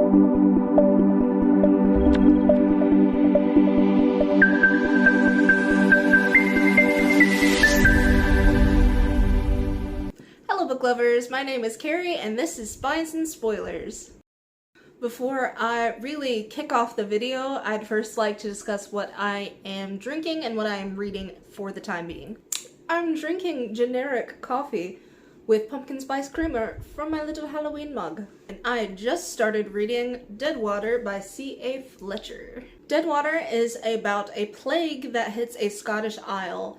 Hello book lovers, my name is Carrie and this is Spies and Spoilers. Before I really kick off the video, I'd first like to discuss what I am drinking and what I am reading for the time being. I'm drinking generic coffee with pumpkin spice creamer from my little Halloween mug. And I just started reading Deadwater by C.A. Fletcher. Deadwater is about a plague that hits a Scottish isle.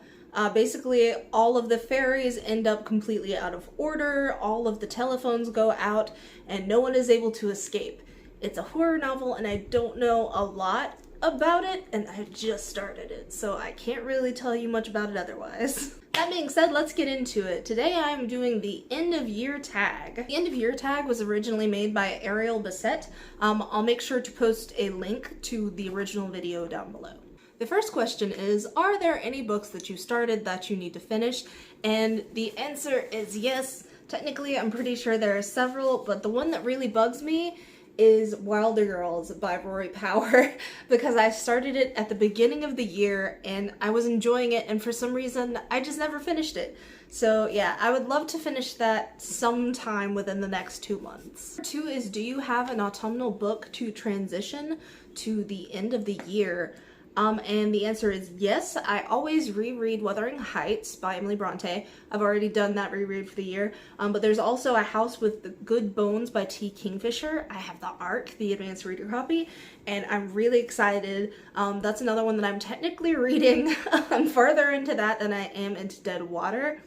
Basically, all of the ferries end up completely out of order, all of the telephones go out, and no one is able to escape. It's a horror novel, and I don't know a lot about it, and I just started it, so I can't really tell you much about it otherwise. That being said, let's get into it. Today I am doing the end of year tag. The end of year tag was originally made by Ariel Bissett. I'll make sure to post a link to the original video down below. The first question is, are there any books that you started that you need to finish? And the answer is yes. Technically, I'm pretty sure there are several, but the one that really bugs me is Wilder Girls by Rory Power because I started it at the beginning of the year and I was enjoying it, and for some reason I just never finished it. So yeah, I would love to finish that sometime within the next 2 months. Number 2 is, do you have an autumnal book to transition to the end of the year? And the answer is yes. I always reread Wuthering Heights by Emily Bronte. I've already done that reread for the year. But there's also A House with the Good Bones by T. Kingfisher. I have the ARC, the advanced reader copy, and I'm really excited. That's another one that I'm technically reading. I'm further into that than I am into Deadwater,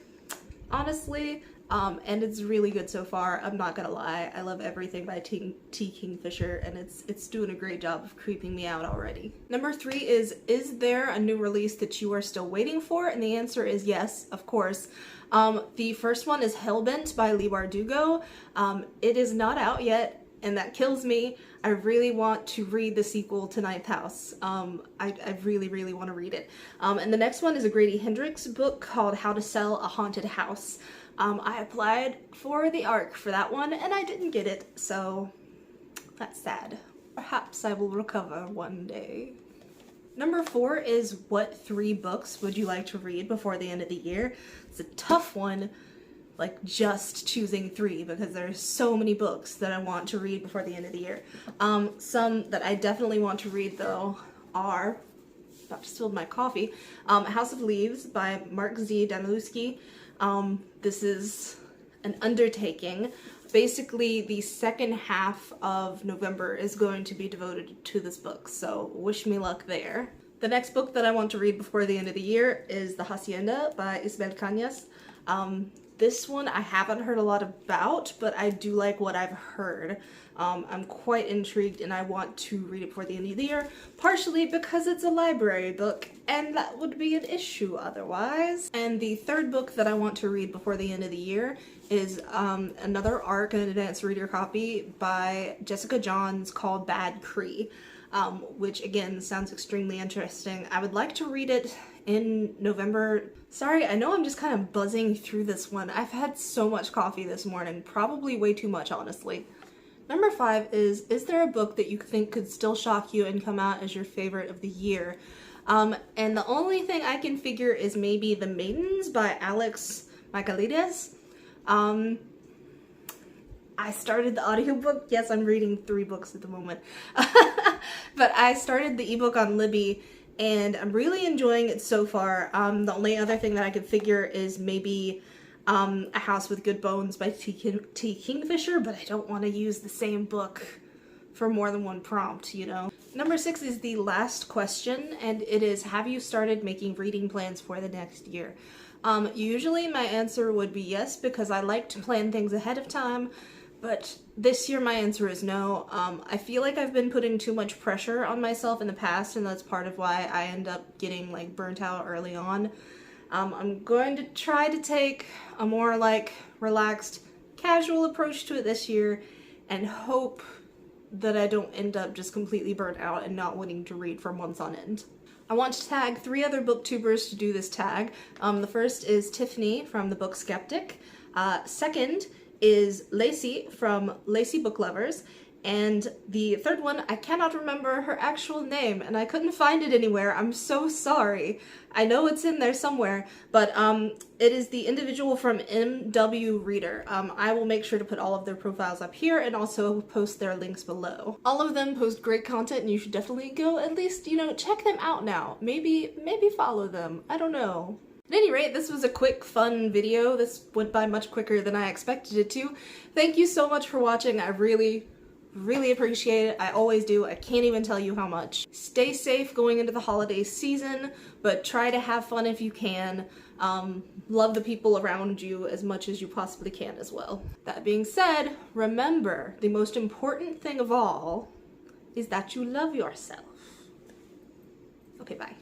honestly. And it's really good so far, I'm not gonna lie. I love everything by T. Kingfisher, and it's doing a great job of creeping me out already. Number 3 is there a new release that you are still waiting for? And the answer is yes, of course. The first one is Hellbent by Leigh Bardugo. It is not out yet, and that kills me. I really want to read the sequel to Ninth House. I really want to read it. And the next one is a Grady Hendrix book called How to Sell a Haunted House. I applied for the ARC for that one and I didn't get it, so that's sad. Perhaps I will recover one day. Number 4 is, what 3 books would you like to read before the end of the year? It's a tough one, like just choosing 3, because there's so many books that I want to read before the end of the year. Some that I definitely want to read though are, about to spill my coffee, House of Leaves by Mark Z. Danielewski. This is an undertaking. Basically, the second half of November is going to be devoted to this book, so wish me luck there. The next book that I want to read before the end of the year is The Hacienda by Isabel Cañas. This one I haven't heard a lot about, but I do like what I've heard. I'm quite intrigued and I want to read it before the end of the year, partially because it's a library book and that would be an issue otherwise. And the third book that I want to read before the end of the year is another ARC, an advanced reader copy by Jessica Johns called Bad Cree, which again sounds extremely interesting. I would like to read it in November. Sorry, I know I'm just kind of buzzing through this one. I've had so much coffee this morning, probably way too much, honestly. Number 5 is there a book that you think could still shock you and come out as your favorite of the year? And the only thing I can figure is maybe The Maidens by Alex Michaelides. I started the audiobook. Yes, I'm reading 3 books at the moment. But I started the ebook on Libby and I'm really enjoying it so far. The only other thing that I could figure is maybe A House with Good Bones by T. Kingfisher, but I don't want to use the same book for more than one prompt, you know. Number 6 is the last question, and it is, have you started making reading plans for the next year? Usually my answer would be yes, because I like to plan things ahead of time, but this year my answer is no. I feel like I've been putting too much pressure on myself in the past, and that's part of why I end up getting like burnt out early on. I'm going to try to take a more like relaxed, casual approach to it this year and hope that I don't end up just completely burnt out and not wanting to read for months on end. I want to tag 3 other booktubers to do this tag. The first is Tiffany from The Book Skeptic. Second is Lacey from Lacey Book Lovers. And the third one, I cannot remember her actual name, and I couldn't find it anywhere. I'm so sorry. I know it's in there somewhere, but it is the individual from MW Reader. I will make sure to put all of their profiles up here and also post their links below. All of them post great content, and you should definitely go at least, you know, check them out now. Maybe follow them. I don't know. At any rate, this was a quick, fun video. This went by much quicker than I expected it to. Thank you so much for watching. I really appreciate it. I always do. I can't even tell you how much. Stay safe going into the holiday season, but try to have fun if you can. Love the people around you as much as you possibly can as well. That being said, remember, the most important thing of all is that you love yourself. Okay, bye.